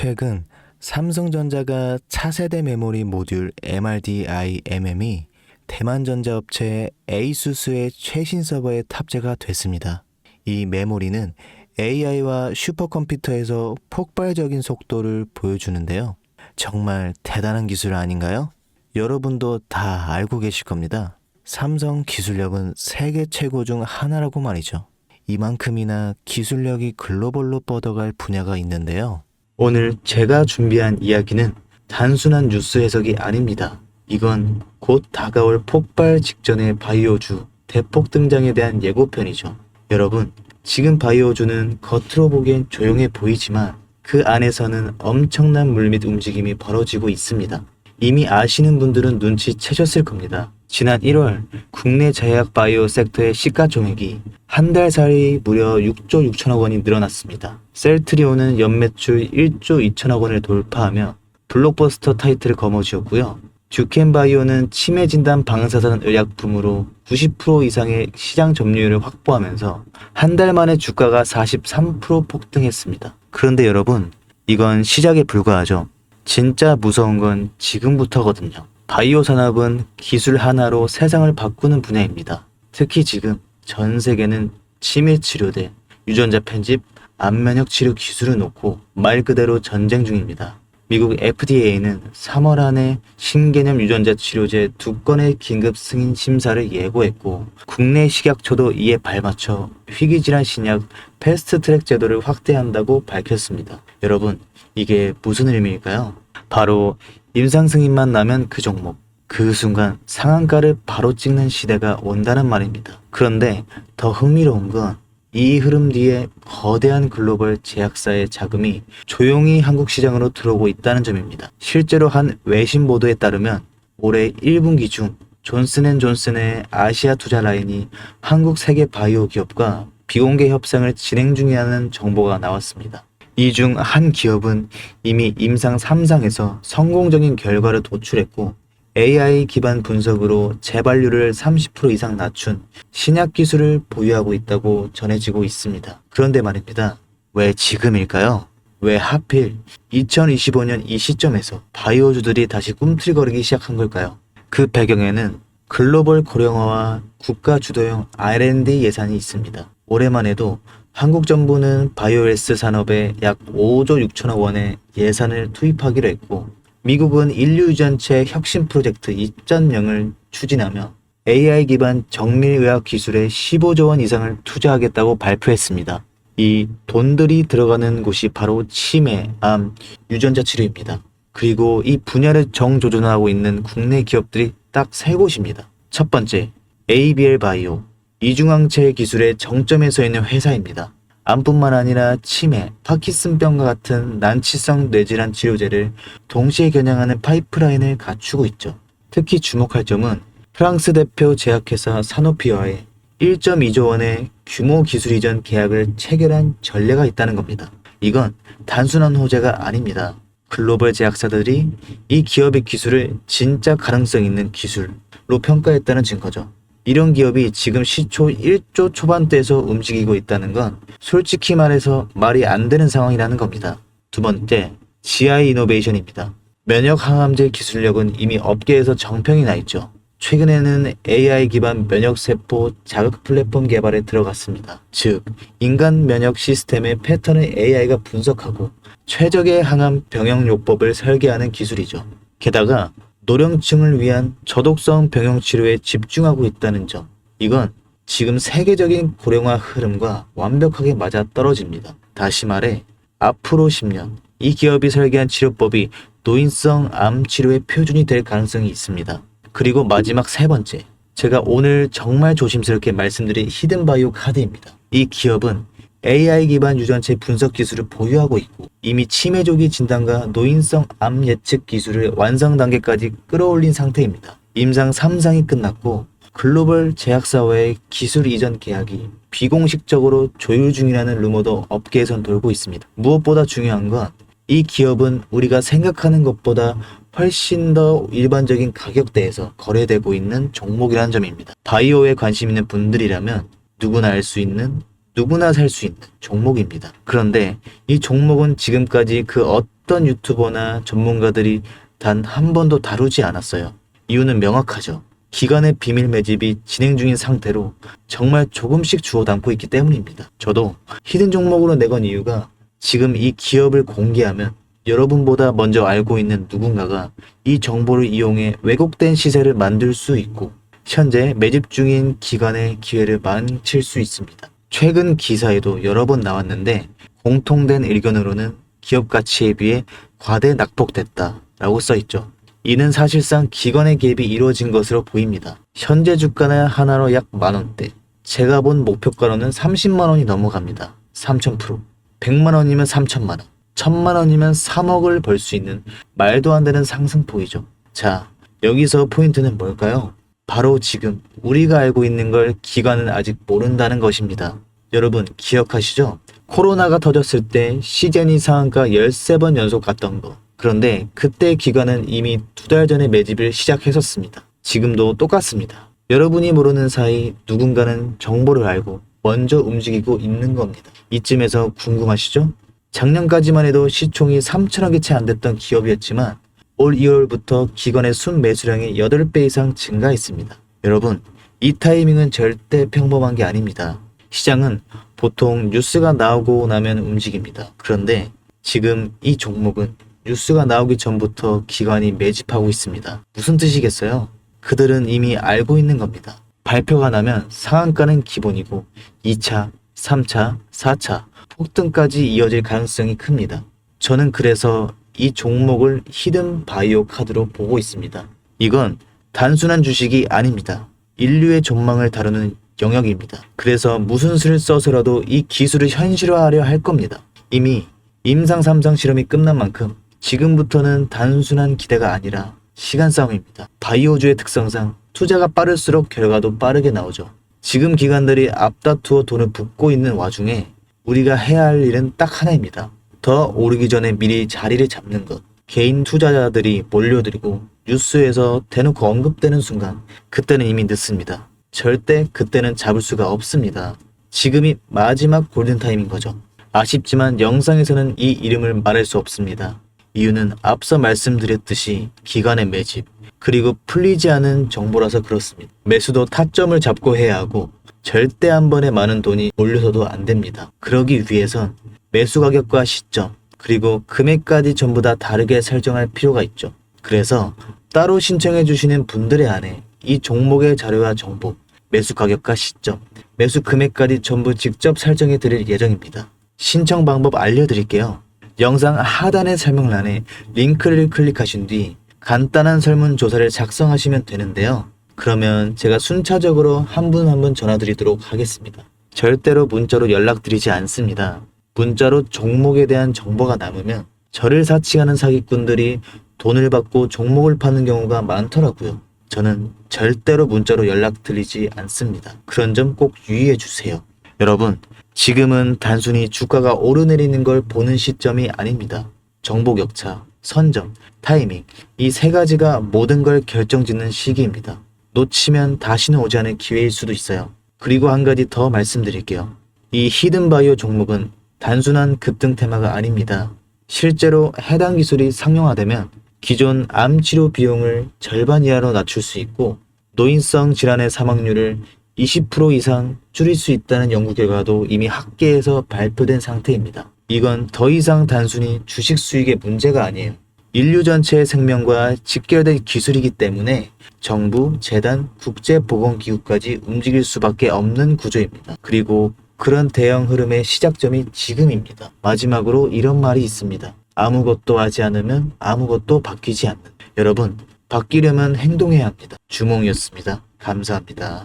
최근 삼성전자가 차세대 메모리 모듈 MRDIMM이 대만전자업체 에이수스의 최신 서버에 탑재가 됐습니다. 이 메모리는 AI와 슈퍼컴퓨터에서 폭발적인 속도를 보여주는데요. 정말 대단한 기술 아닌가요? 여러분도 다 알고 계실 겁니다. 삼성 기술력은 세계 최고 중 하나라고 말이죠. 이만큼이나 기술력이 글로벌로 뻗어갈 분야가 있는데요. 오늘 제가 준비한 이야기는 단순한 뉴스 해석이 아닙니다. 이건 곧 다가올 폭발 직전의 바이오주 대폭 등장에 대한 예고편이죠. 여러분, 지금 바이오주는 겉으로 보기엔 조용해 보이지만 그 안에서는 엄청난 물밑 움직임이 벌어지고 있습니다. 이미 아시는 분들은 눈치채셨을 겁니다. 지난 1월 국내 제약 바이오 섹터의 시가총액이 한 달 사이 무려 6조 6천억 원이 늘어났습니다. 셀트리온은 연매출 1조 2천억 원을 돌파하며 블록버스터 타이틀을 거머쥐었고요. 듀켄바이오는 치매 진단 방사선 의약품으로 90% 이상의 시장 점유율을 확보하면서 한 달 만에 주가가 43% 폭등했습니다. 그런데 여러분, 이건 시작에 불과하죠. 진짜 무서운 건 지금부터거든요. 바이오 산업은 기술 하나로 세상을 바꾸는 분야입니다. 특히 지금 전 세계는 치매 치료대, 유전자 편집, 암면역 치료 기술을 놓고 말 그대로 전쟁 중입니다. 미국 FDA는 3월 안에 신개념 유전자 치료제 2건의 긴급 승인 심사를 예고했고 국내 식약처도 이에 발맞춰 희귀질환 신약 패스트트랙 제도를 확대한다고 밝혔습니다. 여러분, 이게 무슨 의미일까요? 바로 임상 승인만 나면 그 종목, 그 순간 상한가를 바로 찍는 시대가 온다는 말입니다. 그런데 더 흥미로운 건 이 흐름 뒤에 거대한 글로벌 제약사의 자금이 조용히 한국 시장으로 들어오고 있다는 점입니다. 실제로 한 외신 보도에 따르면 올해 1분기 중 존슨앤존슨의 아시아 투자 라인이 한국 세계 바이오 기업과 비공개 협상을 진행 중이라는 정보가 나왔습니다. 이 중 한 기업은 이미 임상 3상에서 성공적인 결과를 도출했고 AI 기반 분석으로 재발률을 30% 이상 낮춘 신약 기술을 보유하고 있다고 전해지고 있습니다. 그런데 말입니다. 왜 지금일까요? 왜 하필 2025년 이 시점에서 바이오주들이 다시 꿈틀거리기 시작한 걸까요? 그 배경에는 글로벌 고령화와 국가 주도형 R&D 예산이 있습니다. 올해만 해도 한국 정부는 바이오헬스 산업에 약 5조 6천억 원의 예산을 투입하기로 했고 미국은 인류 유전체 혁신 프로젝트 2.0을 추진하며 AI 기반 정밀의학 기술에 15조 원 이상을 투자하겠다고 발표했습니다. 이 돈들이 들어가는 곳이 바로 치매, 암, 유전자 치료입니다. 그리고 이 분야를 정조준하고 있는 국내 기업들이 딱 세 곳입니다. 첫 번째, ABL 바이오, 이중항체 기술의 정점에 서 있는 회사입니다. 암뿐만 아니라 치매, 파킨슨병과 같은 난치성 뇌질환 치료제를 동시에 겨냥하는 파이프라인을 갖추고 있죠. 특히 주목할 점은 프랑스 대표 제약회사 사노피와의 1.2조 원의 규모 기술 이전 계약을 체결한 전례가 있다는 겁니다. 이건 단순한 호재가 아닙니다. 글로벌 제약사들이 이 기업의 기술을 진짜 가능성 있는 기술로 평가했다는 증거죠. 이런 기업이 지금 시초 1조 초반대에서 움직이고 있다는 건 솔직히 말해서 말이 안 되는 상황이라는 겁니다. 두 번째, GI 이노베이션입니다. 면역 항암제 기술력은 이미 업계에서 정평이 나 있죠. 최근에는 AI 기반 면역세포 자극 플랫폼 개발에 들어갔습니다. 즉, 인간 면역 시스템의 패턴을 AI가 분석하고 최적의 항암 병용요법을 설계하는 기술이죠. 게다가 노령층을 위한 저독성 병용 치료에 집중하고 있다는 점, 이건 지금 세계적인 고령화 흐름과 완벽하게 맞아떨어집니다. 다시 말해 앞으로 10년 이 기업이 설계한 치료법이 노인성 암 치료의 표준이 될 가능성이 있습니다. 그리고 마지막 세 번째, 제가 오늘 정말 조심스럽게 말씀드린 히든바이오 카드입니다. 이 기업은 AI 기반 유전체 분석 기술을 보유하고 있고 이미 치매 조기 진단과 노인성 암 예측 기술을 완성 단계까지 끌어올린 상태입니다. 임상 3상이 끝났고 글로벌 제약사와의 기술 이전 계약이 비공식적으로 조율 중이라는 루머도 업계에선 돌고 있습니다. 무엇보다 중요한 건 이 기업은 우리가 생각하는 것보다 훨씬 더 일반적인 가격대에서 거래되고 있는 종목이라는 점입니다. 바이오에 관심 있는 분들이라면 누구나 알 수 있는 누구나 살 수 있는 종목입니다. 그런데 이 종목은 지금까지 그 어떤 유튜버나 전문가들이 단 한 번도 다루지 않았어요. 이유는 명확하죠. 기관의 비밀 매집이 진행 중인 상태로 정말 조금씩 주워 담고 있기 때문입니다. 저도 히든 종목으로 내건 이유가 지금 이 기업을 공개하면 여러분보다 먼저 알고 있는 누군가가 이 정보를 이용해 왜곡된 시세를 만들 수 있고 현재 매집 중인 기관의 기회를 망칠 수 있습니다. 최근 기사에도 여러 번 나왔는데 공통된 의견으로는 기업 가치에 비해 과대 낙폭됐다 라고 써있죠. 이는 사실상 기관의 개입이 이루어진 것으로 보입니다. 현재 주가는 하나로 약 만원대, 제가 본 목표가로는 30만원이 넘어갑니다. 3000%. 100만원이면 3천만원, 1000만원이면 3억을 벌 수 있는 말도 안 되는 상승폭이죠. 자, 여기서 포인트는 뭘까요? 바로 지금 우리가 알고 있는 걸 기관은 아직 모른다는 것입니다. 여러분 기억하시죠? 코로나가 터졌을 때 시즌이 상한가 13번 연속 갔던 거. 그런데 그때 기관은 이미 2달 전에 매집을 시작했었습니다. 지금도 똑같습니다. 여러분이 모르는 사이 누군가는 정보를 알고 먼저 움직이고 있는 겁니다. 이쯤에서 궁금하시죠? 작년까지만 해도 시총이 3천억이 채 안 됐던 기업이었지만 올 2월부터 기관의 순매수량이 8배 이상 증가했습니다. 여러분, 이 타이밍은 절대 평범한 게 아닙니다. 시장은 보통 뉴스가 나오고 나면 움직입니다. 그런데 지금 이 종목은 뉴스가 나오기 전부터 기관이 매집하고 있습니다. 무슨 뜻이겠어요? 그들은 이미 알고 있는 겁니다. 발표가 나면 상한가는 기본이고 2차, 3차, 4차 폭등까지 이어질 가능성이 큽니다. 저는 그래서 이 종목을 히든 바이오 카드로 보고 있습니다. 이건 단순한 주식이 아닙니다. 인류의 전망을 다루는 영역입니다. 그래서 무슨 수를 써서라도 이 기술을 현실화하려 할 겁니다. 이미 임상 3상 실험이 끝난 만큼 지금부터는 단순한 기대가 아니라 시간 싸움입니다. 바이오주의 특성상 투자가 빠를수록 결과도 빠르게 나오죠. 지금 기관들이 앞다투어 돈을 붓고 있는 와중에 우리가 해야 할 일은 딱 하나입니다. 더 오르기 전에 미리 자리를 잡는 것. 개인 투자자들이 몰려들고 뉴스에서 대놓고 언급되는 순간 그때는 이미 늦습니다. 절대 그때는 잡을 수가 없습니다. 지금이 마지막 골든타임인 거죠. 아쉽지만 영상에서는 이 이름을 말할 수 없습니다. 이유는 앞서 말씀드렸듯이 기관의 매집, 그리고 풀리지 않은 정보라서 그렇습니다. 매수도 타점을 잡고 해야 하고 절대 한 번에 많은 돈이 몰려서도 안 됩니다. 그러기 위해선 매수 가격과 시점, 그리고 금액까지 전부 다 다르게 설정할 필요가 있죠. 그래서 따로 신청해 주시는 분들에 한해 이 종목의 자료와 정보, 매수 가격과 시점, 매수 금액까지 전부 직접 설정해 드릴 예정입니다. 신청 방법 알려드릴게요. 영상 하단의 설명란에 링크를 클릭하신 뒤 간단한 설문조사를 작성하시면 되는데요. 그러면 제가 순차적으로 한 분 한 분 전화드리도록 하겠습니다. 절대로 문자로 연락드리지 않습니다. 문자로 종목에 대한 정보가 남으면 저를 사칭하는 사기꾼들이 돈을 받고 종목을 파는 경우가 많더라고요. 저는 절대로 문자로 연락드리지 않습니다. 그런 점 꼭 유의해 주세요. 여러분, 지금은 단순히 주가가 오르내리는 걸 보는 시점이 아닙니다. 정보 격차, 선점, 타이밍, 이 세 가지가 모든 걸 결정짓는 시기입니다. 놓치면 다시는 오지 않을 기회일 수도 있어요. 그리고 한 가지 더 말씀드릴게요. 이 히든바이오 종목은 단순한 급등 테마가 아닙니다. 실제로 해당 기술이 상용화되면 기존 암 치료 비용을 절반 이하로 낮출 수 있고 노인성 질환의 사망률을 20% 이상 줄일 수 있다는 연구 결과도 이미 학계에서 발표된 상태입니다. 이건 더 이상 단순히 주식 수익의 문제가 아니에요. 인류 전체의 생명과 직결된 기술이기 때문에 정부, 재단, 국제보건기구까지 움직일 수밖에 없는 구조입니다. 그리고 그런 대형 흐름의 시작점이 지금입니다. 마지막으로 이런 말이 있습니다. 아무것도 하지 않으면 아무것도 바뀌지 않는. 여러분, 바뀌려면 행동해야 합니다. 주몽이었습니다. 감사합니다.